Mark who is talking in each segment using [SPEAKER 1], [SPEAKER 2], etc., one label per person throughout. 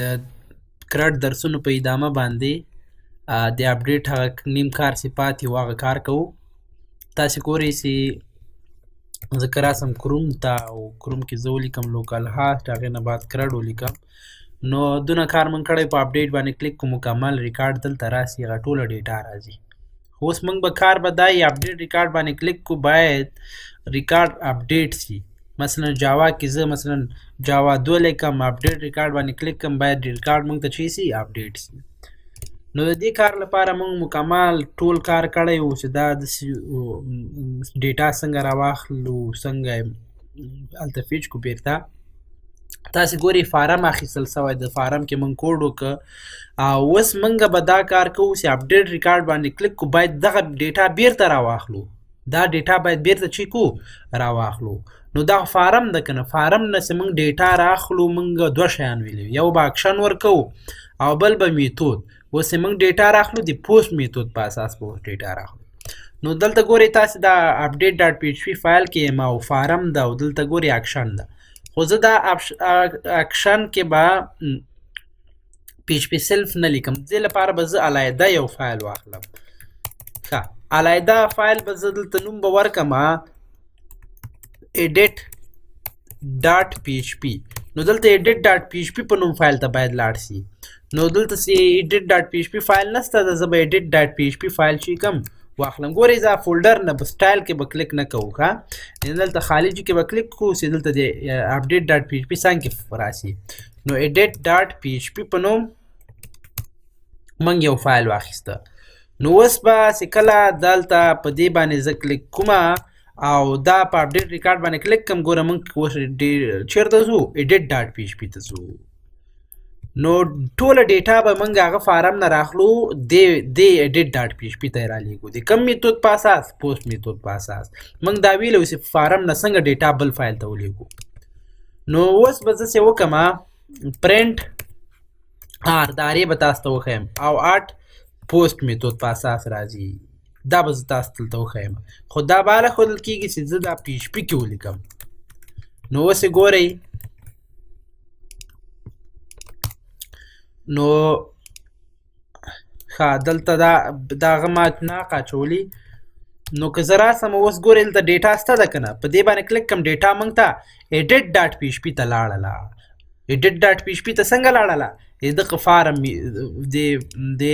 [SPEAKER 1] د کرټ درسونو په ادامه باندې د اپډیټ هغه نیم کار چې پاتې و هغه کار کوو. تاسې کولی سئ زه که راسم کروم ته او کروم کې زه ولیکم لوکل هاسټ، هغې نه بعد کرټ ولیکم. نو دونه کار موږ کړی په اپډیټ باندې کلیک کوو، مکمل ریکارډ دلته راسي، هغه ټوله ډیټا راځي. اوس موږ به کار به دا یې اپډیټ ریکارډ باندې کلیک کوو، باید ریکارډ اپډیټ سي. مثلا جاوا کې زه مثلا جاوا 2 لیکم، اپډیټ ریکارډ باندې کلیک کوم، باید ریکارډ موږ ته چی سي اپډیټ سي. نو د دې کار لپاره موږ مکمل ټول کار کړی و چې دا داسې ډیټا څنګه راواخلو، څنګه هلته فیچ کو بیرته. تاسې ګورئ فارم اخیستل سوی، د فارم کې موږ کوډ وکړه او اوس موږ به دا کار کوو چې اپډیټ ریکارډ باندې کلیک کو، باید دغه ډیټا بیرته راواخلو. دا ډیټا باید بیرته چی کو راواخلو. نو دا فارم ده که نه، فارم نه چې موږ ډیټا راخلو موږ دوه شیان ویلي، یو به اکشن ورکوو او بل به میتود. اوس چې موږ ډیټا راخلو د پوسټ میتود په اساس به ډیټا راخلو. نو دلته ګورئ تاسې دا اپډیټ ډاټ پی ایچ پي فایل کې یم او فارم ده او دلته ګورئ اکشن ده. خو زه دا اکشن کې به پی ایچ پي سیلف نه لیکم، دې لپاره به زه علیحده یو فایل واخلم. ښه علیحده فایل به زه دلته نوم به ورکم edit ډاټ پی ایچ پي. نو دلته edit ډاټ پی ایچ پي په نوم فایل ته باید لاړ سي. نو دلته چې edit ډاټ پی ایچ پي فایل نسته ده، زه به edit ډاټ پی ایچ پي فایل چې کوم واخلم. ګورئ زه فولډر نه په سټایل کې به کلیک نه کوو، ښه دلته خالي کې به کلیک کوو چې دلته د اپډیټ ډاټ پی ایچ پي څنګه راسي. نو edit ډاټ پی ایچ پي په نوم موږ یو فایل واخیسته. نو اوس به چې کله دلته په دې باندې زه کلیک کوم او دا په اپډیټ ریکارډ باندې کلیک کوم، ګوره موږ اوس چیرته ځو edit ډاټ پی ایچ پي ته ځو. نو ټوله ډیټا به موږ هغه فارم نه راخلو، د edit ډاټ پی ایچ پي ته یې رالیږو. د کوم میتود په اساس؟ پوسټ میتود په اساس. موږ دا ویلو چې فارم نه څنګه ډیټا بل فایل ته ولیږو. نو اوس به زه څه وکړم، پرنټ آر دا ارې به تاسو ته وښیم او آټ پوسټ میتود په اساس راځي. دا به زه تاسو دلته وښیم، خو دا به هله ښودل کېږي چې زه دا پی ایچ پي کې ولیکم. نو اوس یې ګورئ، نو ښه دلته دغه ما ناق اچولي. نو که زه راسم اوس ګورئ دلته ډیټا شته ده که نه، په دې باندې کلیک کوم، ډیټا موږ ته edit ډاټ پی ایچ پي ته لاړله. edit ډاټ پی ایچ پي ته څنګه لاړله؟ دغه فارم د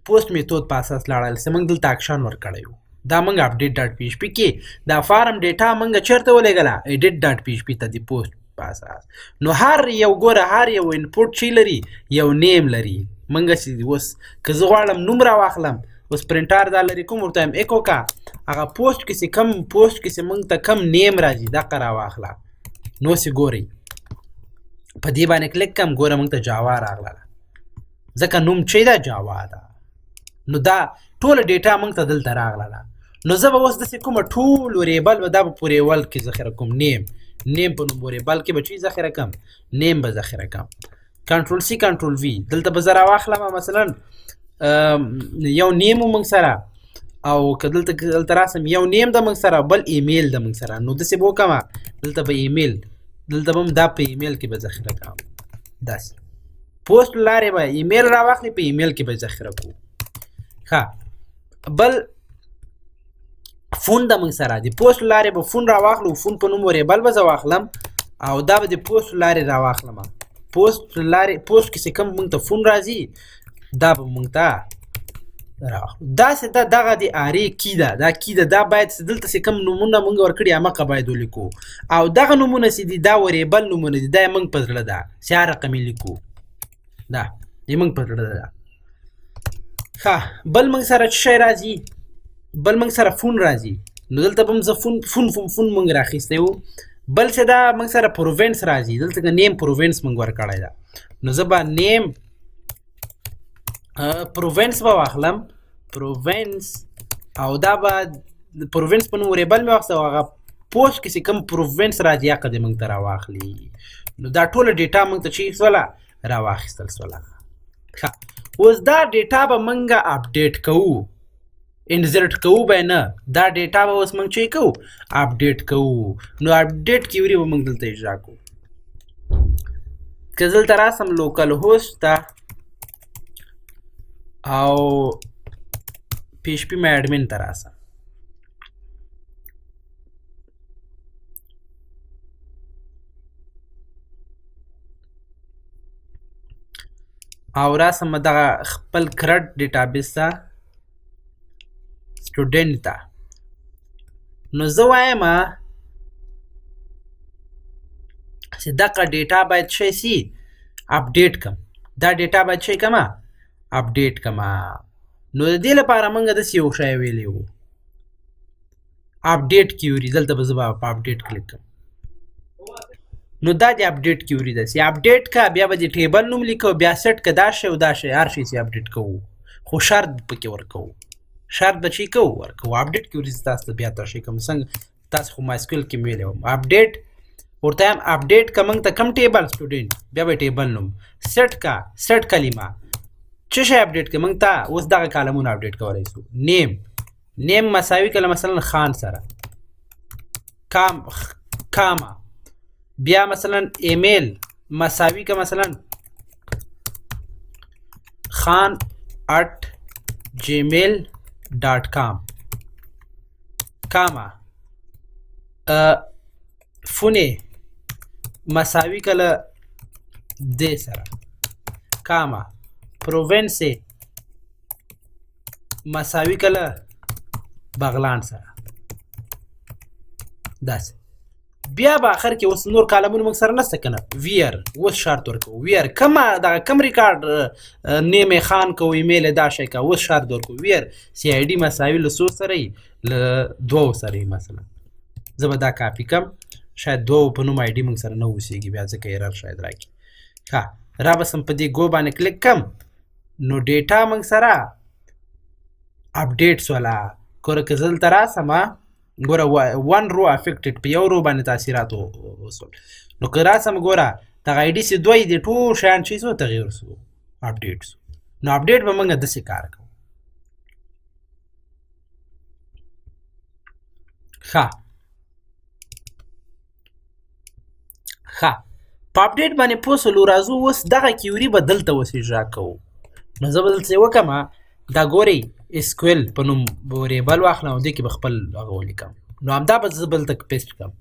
[SPEAKER 1] پوسټ میتود په اساس لاړله چې موږ دلته اکشن ورکړی و. دا موږ اپډیټ ډاټ پی ایچ پي کې دا فارم ډیټا موږ چیرته ولېږله؟ edit ډاټ پی ایچ پي ته د پوسټ په اساس. نو هر یو ګوره هر یو انپوټ چې لري یو نیم لري. موږ چې اوس که زه غواړم نوم راواخلم، اوس پرنټر دا لري کوم ورته یم ایکو کا، هغه پوسټ کې چې کم پوسټ کې چې موږ ته کم نیم راځي دغه راواخله. نو اوس ګورئ په دې باندې کلیک کوم، ګوره موږ ته جاوا راغله، ځکه نوم چې ده جاوا ده. نو دا ټوله ډیټا موږ ته دلته راغله. نو زه به اوس داسې کومه ټول وریبل به دا به په وریبل کې ذخیره کوم، نیم په نوم وریبل کې به چې ذخیره کم، نیم به ذخیره کم. کنټرول سی کنټرول وي دلته به زه راواخلم مثلا یو نیم موږ سره، او که دلته راسم یو نیم د موږ سره، بل ایمیل د موږ سره. نو داسې به وکړم دلته به ایمیل، دلته به هم دا په ایمیل کې به ذخیره کوم. داسې پوسټ لارې به ایمیل راواخلي، په ایمیل کې به ذخیره کوو. ښه بل فون د موږ سره، د پوسټ لارې به فون راواخلو، فون په نوم وریبل به زه واخلم او دا به د پوسټ لارې راواخلم. پوسټ کې چې کوم موږ ته فون راځي دا به موږ ته راواخلو. داسې دغه د ارې کی ده، دا کی ده، دا باید دلته چې کوم نومونه موږ ورکړي همغه باید ولیکو، او دغه نومونه چې دي دا وریبل نومونه دي، دا یې موږ په زړه ده چې هر رقم یې لیکو، دا یې موږ په زړه ده. ښه بل موږ سره څه شی راځي؟ بل موږ سره فون راځي. نو دلته به هم زه فون موږ راخیستی و. بل چې دا موږ سره پرووینس راځي، دلته که نیم پرووینس موږ ورکړی ده. نو زه به نیم پرووینس به واخلم، پرووینس، او دا به پرووینس په نوم وریبل مې واخیسته او هغه پوسټ کې چې کوم پرووینس راځي هغه دې موږ ته راواخلي. نو دا ټوله ډیټا موږ ته چې سوله راواخیستل سوله. ښه اوس دا ډیټا به موږ اپډیټ کوو، انزرټ کوو به نه، دا ډیټا به اوس موږ چې کوو اپډیټ کوو. نو اپډیټ کیوري به موږ دلته اجرا کوو. که دلته راسم لوکل هوست ته او پی ایچ پی مې اډمن ته راسم او راسم دغه خپل کرنټ ډیټابیس ته سټوډنټ ته نو زه وایم چې دغه ډیټا باید شی سي اپډیټ کم دا ډیټا باید شی کما اپډیټ کما نو د دې لپاره موږ داسې یو شی ویلی وو اپډیټ کیوري دلته به زه به په اپډیټ کلیک کړم نو دا د اپډیټ کیوري ده چې اپډیټ کا بیا به د ټیبل نوم لیکو بیا سیټ که دا شی او دا شی هر شی چې اپډیټ کوو خو شرط پکې ورکوو شرط به چې کوو ورکوو اپډیټ کیوري تاسو ته بیا تشریح کوم څنګه تاسو خو مایسکیول کې مې ویلی وم اپډیټ ورته یم اپډیټ که موږ ته کم ټیبل سټوډنټ بیا به ټیبل نوم سیټ کا سیټ کلمه څه شی اپډیټ که موږ ته اوس دغه کالمونه اپډیټ کولی شو نیم مساوي کله مثلا خان سره کاما بیا مثلا ایمیل مساوي که مثلا khan@gmail.com کاما فونه مساوي کله دې سره کاما پروونسې مساوي کله بغلان سره داسې بیا به آخر کې اوس نور کالمونه موږ سره نشته که نه ویر اوس شرط ورکوو ویر دغه کم ریکارډ نیم یې خان کوو ایمیل یې دا شی کوو اوس شرط ورکوو ویر سی آی ډي مساوي له څو سره یي له 2 سره یي مثلا زه به دا کاپي کم شاید 2 په نوم آی ډي موږ سره نه اوسېږي بیا ځکه ایرر شاید راکړي ښه رابسم په دې ګو باندې کلیک کم نو ډیټا موږ سره اپډیټ سوله ګوره که زه دلته راسم ګوره 1 رو افیکټډ په یو رو باندې تاثیرات وسول نو که راسم ګوره دغه آی ډي چې دوی دي ټول شیان چې سو تغیر سو اپډیټ سو نو اپډیټ به موږ داسې کار کوو ښه په اپډیټ باندې پوه سولو راځو اوس دغه کیوري به دلته اوس اجرا کوو نو زه به دلته وکړم دا ګورئ اسکویل په نوم وریبل واخلم او دې کې به خپل هغه ولیکم نو همدا به زه دلته پیسټ کړم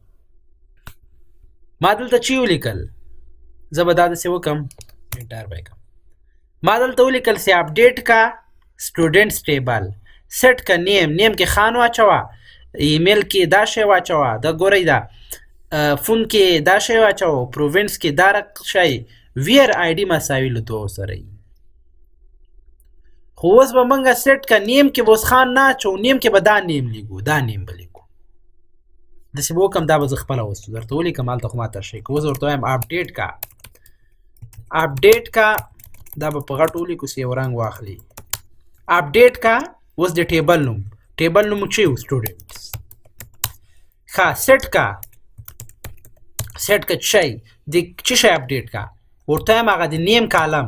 [SPEAKER 1] ما دلته چې ولیکل زه به دا داسې وکړم انټر به یې کړم ما دلته ولیکل چې اپډیټ کا سټوډنټس ټیبل سیټ کا نیم کې خان واچوه ایمیل کې دا شی واچوه دا ګورئ دا فون کې دا شی واچوه پروونس کې دا شی ویر آی ډي مساوي له 2 سره یي خو اوس به موږ سیټ که نیم کې به اوس خان نه اچو نیم کې به دا نیم لیکو دا نیم به لیکو داسې به وکړم دا به زه خپله اوس درته ولیکم هلته خو ما تشریح کوو اوس ورته وایم اپډیټ کا دا به په غټو ولیکو چې یو رنګ واخلي اپډیټ کا اوس د ټیبل نوم چې یو سټوډنټس ښه سیټ کا شی د څه شی اپډیټ کا ورته وایم هغه د نیم کالم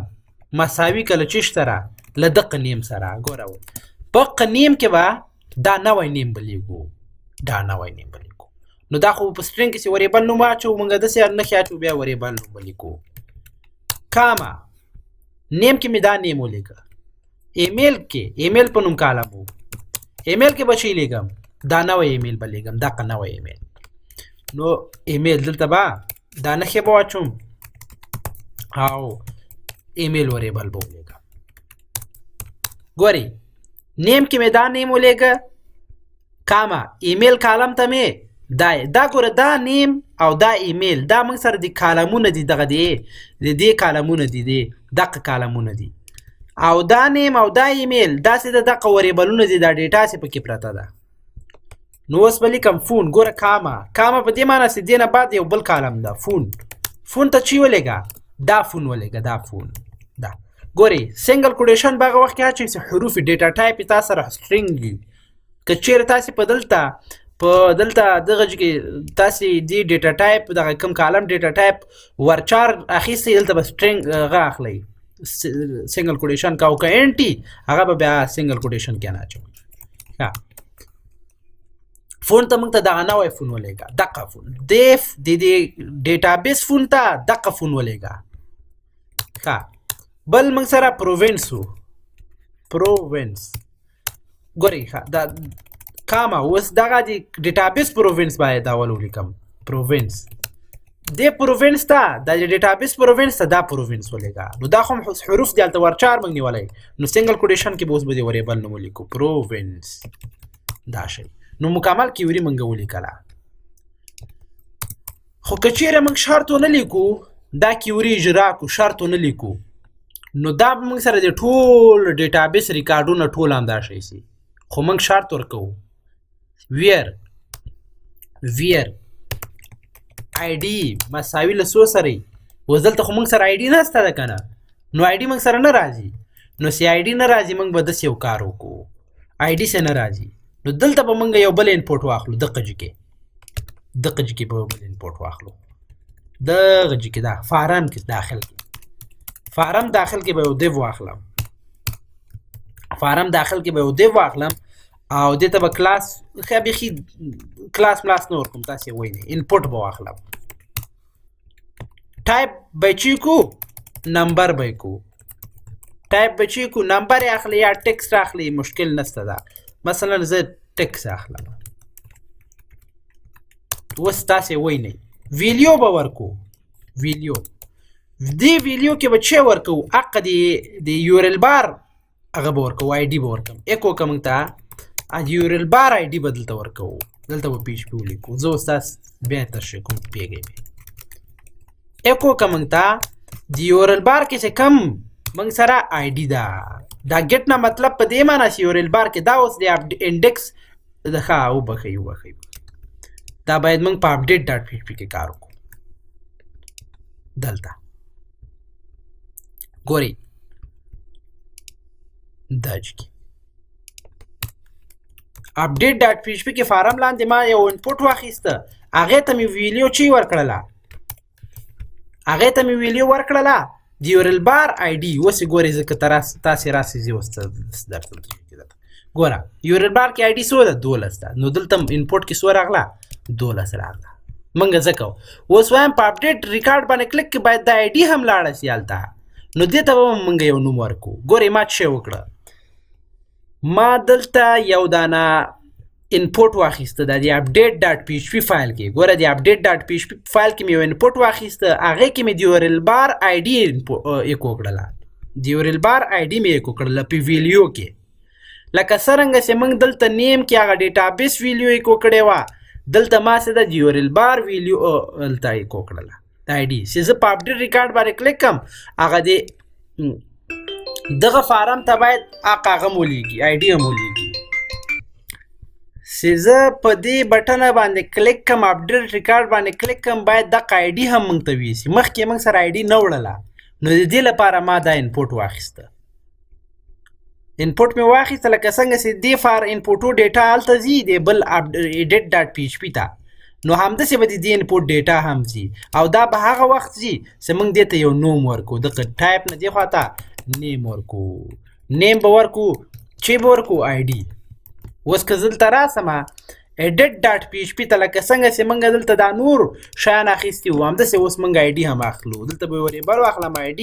[SPEAKER 1] مساوي که له چش سره له دقه نیم سره ګوره په دقه نیم کې به دا نوی نیم به لیکو نو دا خو په سټرینګ کې چې وریبل نوم واچو موږ داسې نښې اچو بیا وریبل نوم به لیکو کاما نیم کې مې دا نیم ولیکه ایمیل په نوم کالم و ایمیل کې به چې لیکم دا نوی ایمیل به لیکم دقه نوی ایمیل نو ایمیل دلته به دا نښې به واچوم او ایمیل وریبل به ولیکم ګورئ نیم کې مې دا نیم ولیکه کاما ایمیل کالم ته مې دا ګوره دا نیم او دا ایمیل دا موږ سره د کالمونه دي دغه دې کالمونه دي دقه کالمونه دي او دا نیم او دا ایمیل داسې د دقه وریبلونه دي دا ډیټا چې پکې پرته ده نو اوس به لیکم فون ګوره کاما په دې معنی چې دې نه بعد یو بل کالم ده فون ته چې ولیکه دا فون ولیکه دا فون دا ګورئ سنګل کوډیشن به هغه وخت کې اچوئ چې حروف ډیټا ټایپ یې تاسو سره سټرینګ وي که چیرې تاسې په دلته دغه کې تاسې دې ډیټا ټایپ دغه کوم کالم ډیټا ټایپ ورچار اخیستی دلته به سټرینګ هغه اخلئ سنګل کوډیشن کا او که انټي هغه به بیا سنګل کوډیشن کې نه اچوئ فون ته موږ ته دغه نوی فون ولیکه دقه فون د ډیټابیس فون ته دقه فون ولیکه ښه بل موږ سره پرووینس وو پرووینس ګورئ ښه دا کاما اوس دغه د ډیټابیس پرووینس باید اول ولیکم پرووینس دې پرووینس ته د ډیټابیس پرووینس ته دا پرووینس ولیکه نو دا خو حروف دي هلته ورچار موږ نیولی نو سنګل کوټیشن کې به اوس به دې وریبل نوم ولیکو پرووینس دا شی نو مکمل کیوري موږ ولیکله خو که چیرې موږ شرط ونه لیکو دا کیوري اجرا کو شرط ونه لیکو نو دا به موږ سره د ټول ډیټابیس ریکارډونه ټول همدا شی سي خو موږ شرط ورکوو ویر ID مساوي له څو سره وي اوس دلته خو موږ سره ID نشته ده که نه نو ID موږ سره نه راځي نو چې ID نه راځي موږ به داسې یو کار وکړو ID سه نه راځي نو دلته به موږ یو بل انپوټ واخلو دغه ځای کې به یو بل انپوټ واخلو دغه ځای کې دا فارم کې داخل کې به یو دیو واخلم او دې ته به کلاس ښه بیخي کلاس ملاس نه ورکوم تاسې وینئ انپوټ به واخلم ټایپ به چی کو نمبر به کو نمبر اخلي یا ټکسټ اخلي مشکل نشته ده مثلا زه ټکس اخلم اوس تاسې وینئ ویلیو به ورکو دې ویلیو کې به چې ورکو حق د یورل بار هغه به ورکو ID به ورکم ایکو که موږ ته یورل بار ID به دلته ورکوو دلته به PHP ولیکو زه اوس تاسو بیا ترشح کوم پوهېږئ ایکو که موږ ته د یورل بار کې چې کم موږ سره ID ده دا ګیټ نه مطلب په دې معنی چې یورل بار کې دا اوس د انډکس ښه وبښئ دا باید موږ په اپډیټ ډاټ PHP کې کار وکړو دلته ګورئ دا کې اپډیټ ډاټ PHP کې فارم لاندې ما یو انپوټ واخیسته هغې ته مې ویلیو چی ورکړله د یورل بار ID اوس یې ګورئ ځکه تاسې راسئ زه اوس درته ګوره یورل بار کې ID څو ده 12 ده نو دلته انپوټ کې څو راغله 12 راغله موږ ځکه اوس وایم په اپډیټ ریکارډ باندې کلیک کې باید دا ID هم لاړه سي هلته نو دې ته به موږ یو نوم ورکو ګورئ ما څه وکړه ما دلته یو دانه انپوټ واخیسته د اپډیټ ډاټ PHP فایل کې ګوره د اپډیټ ډاټ PHP فایل کې مې یو انپوټ واخیسته هغې کې مې د یورل بار ID ایکو کړله په ویلیو کې لکه څرنګه چې موږ دلته نیم کې هغه ډیټابیس ویلیو ایکو کړې وه دلته ما څه د یورل بار ویلیو هلته ایکو کړله ID چې زه په اپډیټ ریکارډ باندې کلیک کړم هغه د دغه فارم ته باید هغه مولیږي ID هم مولیږي چې زه په دې بټن باندې کلیک کم اپډیټ ریکارډ باندې کلیک کم باید دغه ID هم موږ ته ویسي مخکې موږ سره ID نه وړله نو د دې لپاره ما دا انپوټ واخیسته انپوټ مې واخیسته لکه څنګه چې دې انپوټو ډیټا هلته ځي د بل ایډیټ ډاټ PHP ته نو همداسې به د دې انپوټ ډیټا هم ځي او دا به هغه وخت ځي چې موږ دې ته یو نوم ورکو دغه ټایپ نه دې خواته نیم ورکو چې به ورکو ID اوس که زه دلته راسمه ایډیټ ډاټ PHP ته لکه څنګه چې موږ دلته دا نور شیان اخیستي وو همداسې اوس موږ ID هم اخلو دلته به وریبل واخلم ID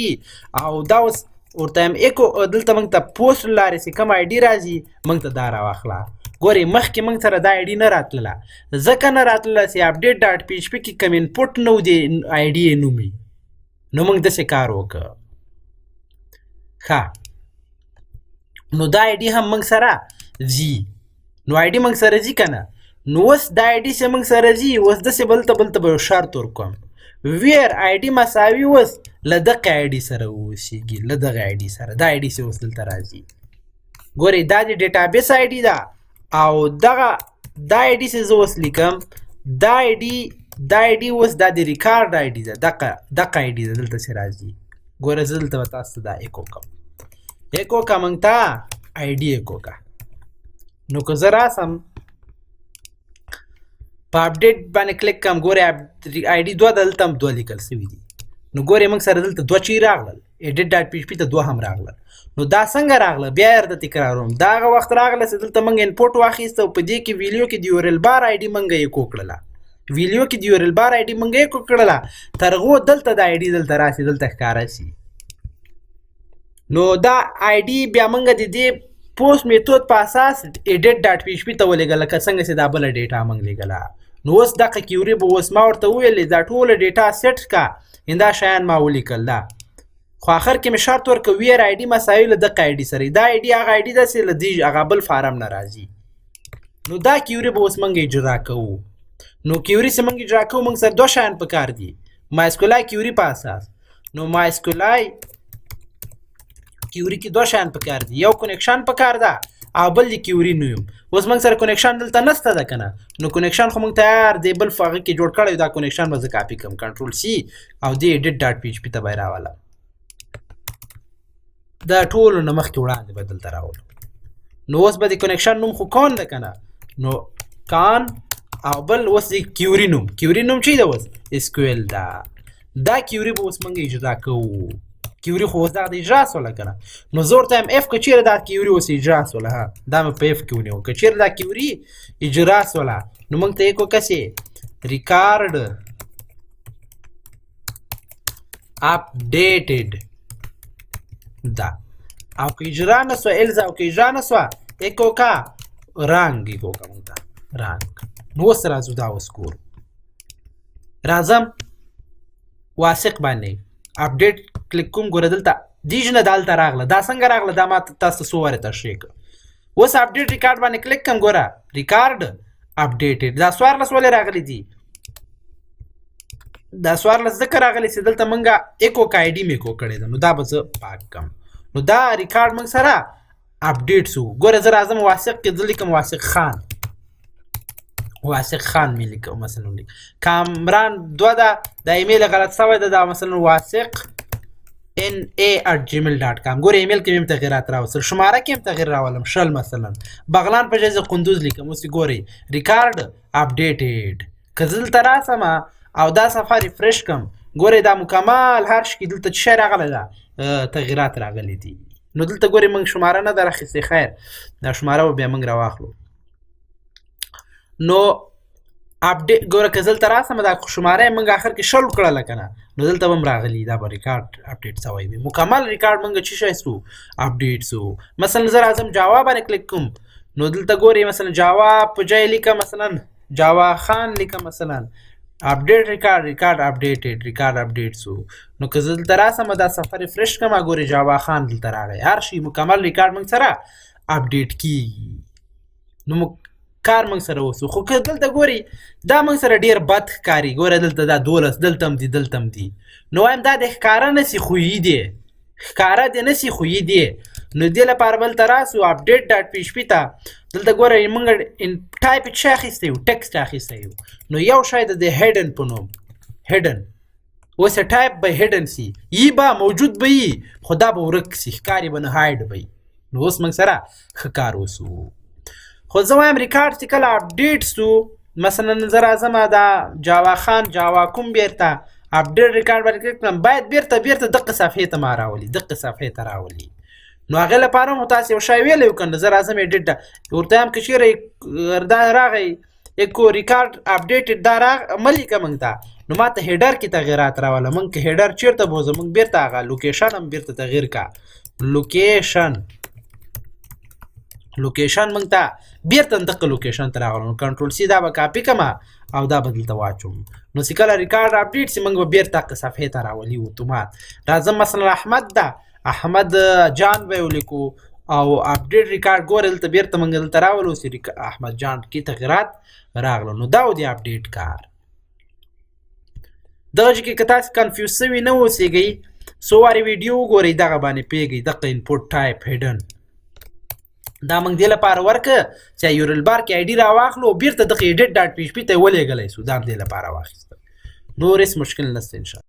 [SPEAKER 1] او دا اوس ورته یم ایکو دلته موږ ته پوسټ لارې چې کوم ID راځي موږ ته دا راواخله ګورئ مخکې موږ سره دا ID نه راتلله ځکه نه راتلله چې اپډیټ ډاټ PHP کې کوم انپوټ نه و د ID یې نومي نو موږ داسې کار وکړه ښه نو دا ID هم موږ سره ځي نو ID موږ سره ځي که نه نو اوس دا ID چې موږ سره ځي اوس داسې بلته به یو شرط ورکوم ویر ID مساوي اوس له دغه ID سره واوسېږي له دغه ID سره دا ID چې اوس دلته راځي ګورئ دا د ډیټابیس ID ده او دا ID چې زه اوس لیکم دا ID اوس دا د ریکارډ ID ده دغه ID ده دلته چې راځي ګوره زه دلته به تاسو ته دا ایکو کوم موږ ته ID ایکو که نو که زه راسم په اپډیټ باندې کلیک کوم ګورئ ID 2 دلته هم 2 لیکل سوي دي نو ګورئ موږ سره دلته 2 چی راغلل ایډیټ ډاټ PHP ته 2 هم راغلل نو دا څنګه راغله بیا یې درته تکراروم دا هغه وخت راغله چې دلته موږ انپوټ واخیسته او په دې کې ویلیو کې د یورل بار ID موږ ایکو کړله تر هغو دلته د ID دلته راسي دلته ښکاره شي نو دا آی ډي بیا موږ د دې پوسټ میثود په اساس ایډیټ ډاټ پی ایچ پي ته ولېږه لکه څنګه چې دا بله ډیټا موږ لېږله نو اوس دغه کیوري به اوس ما ورته وویلې دا ټوله ډیټا سیټ کا دا شیان ما ولیکل دا خو آخر کې مې شرط ورکړ ویر آی ډي مساوي له دغه آی ډي سره دا آی ډي هغه آی ډي داسې له دې هغه بل فارم نه راځي نو دا کیوري به اوس موږ اجرا کوو نو کیوري چې موږ اجرا کوو موږ سره دوه شیان پکار دي مایسکولای کیوري په اساس نو مایسکولای کیوري کې دوه شیان پکار دي یو کنیکشن پکار ده او بل د کیوري نوم اوس موږ سره کنیکشن دلته نشته ده که نه نو کنیکشن خو موږ تیار دی بل هغه کې جوړ کړی دا کنیکشن به زه کاپي کړم کنټرول سی او دې ایډیټ ډاټ پی ایچ پي ته به یې راولم دا ټولو نه مخکې وړاندې به دلته راولم نو اوس به د کنیکشن نوم خو کان ده که نه نو کان او بل اوس د کیوري نوم چې ده اوس اسکویل ده دا کیوري به اوس موږ اجرا کوو کیوري خو اوس دغه د اجرا سوله که نه نو زه ورته وایم اف که چېرې دا کیوري اوس اجرا سوله دا مې په اف کې ونیو که چېرې دا کیوري اجرا سوله نو موږ ته یې کو کسې ریکارډ اپډیټډ دا او که اجرا نه سوه الزا او که اجرا نه سوه ایکو کا رنګ ایکو کا موږ ته رنګ نو اوس راځو دا اوس ګورو راځم واسق باندې اپډیټ کلیک کوم ګوره دلته دیج نه دلته راغله دا څنګه راغله دا ما تاسو څو وارې تشریح کړه اوس اپډیټ ریکارډ باندې کلیک کوم ګوره ریکارډ اپډیټډ دا 14 ولې راغلی دي دا 14 ځکه راغلی چې دلته موږ ایکو کا آی ډي مې کو کړی ده نو دا به زه پاک کړم نو دا ریکارډ موږ سره اپډیټ شو ګوره زه راځم واسق کې زه لیکم واسق خان مې لیکم مثلا کامران 2 ده دا ایمیل غلط شوی ده دا مثلا واسق na@gmail.com ګوره ایمیل کې هم تغیرات راوستل شماره کې هم تغیر راولم شل مثلا بغلان په ځای قندوز لیکم اوس ګورئ ریکارډ اپډیټډ که زه دلته راسم او دا صفحه ریفرش کم ګورئ دا مکمل هر شي کې دلته څه شی راغلی ده تغیرات راغلي دي نو دلته ګورئ موږ شماره نه ده راخیستې خیر دا شماره به بیا موږ راواخلو نو اپډیټ ګوره که دلته راسم دا شماره یې موږ اخر کې شل کړله که نه نو دلته به هم راغلي دا به ریکارډ اپډیټ شوی وي مکمل ریکارډ موږ څه شی سو اپډیټ سو مثلا زه راځم جاوا باندې کلیک کوم نو دلته ګورئ مثلا جاوا په ځای لیکم مثلا جاوا خان لیکم مثلا اپډیټ ریکارډ اپډیټ سو نو که زه دلته راسم دا صفحه ریفرش کړم ګورئ جاوا خان دلته راغی هر شي مکمل ریکارډ موږ سره اپډیټ کیږي نو کار موږ سره وسو خو که دلته ګورئ دا موږ سره ډېر بد ښکاري ګوره دلته دا 12 دلته هم دي نو وایم دا د ښکاره نسي خویي دی ښکاره دی نسي خویي دی نو دې لپاره بل ته راسو اپډیټ ډاټ پی ایچ پي ته دلته ګوره موږ ټایپ څه اخیستی یو ټکسټ اخیستی یو نو یو شی د هیډن په نوم هیډن اوس ټایپ به هیډن سي یي به موجود به یي خو دا به ورک سي ښکاري به نه هایډ به یي نو اوس موږ سره ښه کار وسو خو زه وایم ریکارډ چې کله اپډیټ سو مثلا زه راځم دا جاوا خان جاوا کوم بیرته اپډیټ ریکارډ باندې کلیک کړم باید بیرته دقه صفحې ته ما راولي دقه صفحې ته راولي نو هغې لپاره مو تاسې یو شی ویلی و که نه زه راځم ایډیټ ورته وایم که چېرې دا راغی ایکو ریکارډ اپډیټ دا مه لیکه موږ ته نو ما ته هیډر کې تغیرات راوله موږ که هیډر چېرته بوځو موږ بیرته هغه لوکیشن هم بیرته تغیر کا لوکیشن موږ ته بیرته دغه لوکیشن ته راغلو نو کنټرول سی دا به کاپي کړم او دا به دلته واچوم نو چې کله ریکارډ اپډیټ سي موږ به بیرته دغه صفحې ته راولي اتومات راځم مثلا احمد ده احمد جان به یې ولیکو او اپډیټ ریکارډ ګوره دلته بیرته موږ دلته راولو چې احمد جان کې تغیرات راغلو نو دا و د اپډیټ کار دغه چې که تاسو کنفیوز سوي نه اوسېږئ څو وارې ویډیو وګورئ دغه باندې پوهېږئ دغه انپوټ ټایپ هیډن دا موږ دې لپاره ورکه چې یورل بار کې آی ډي راواخلو بیرته دغه ایډیټ ډاټ پی ایچ پي ته یې ولېږلی سو دا هم دې لپاره واخیسته نور هېڅ مشکل نشته انشاءالله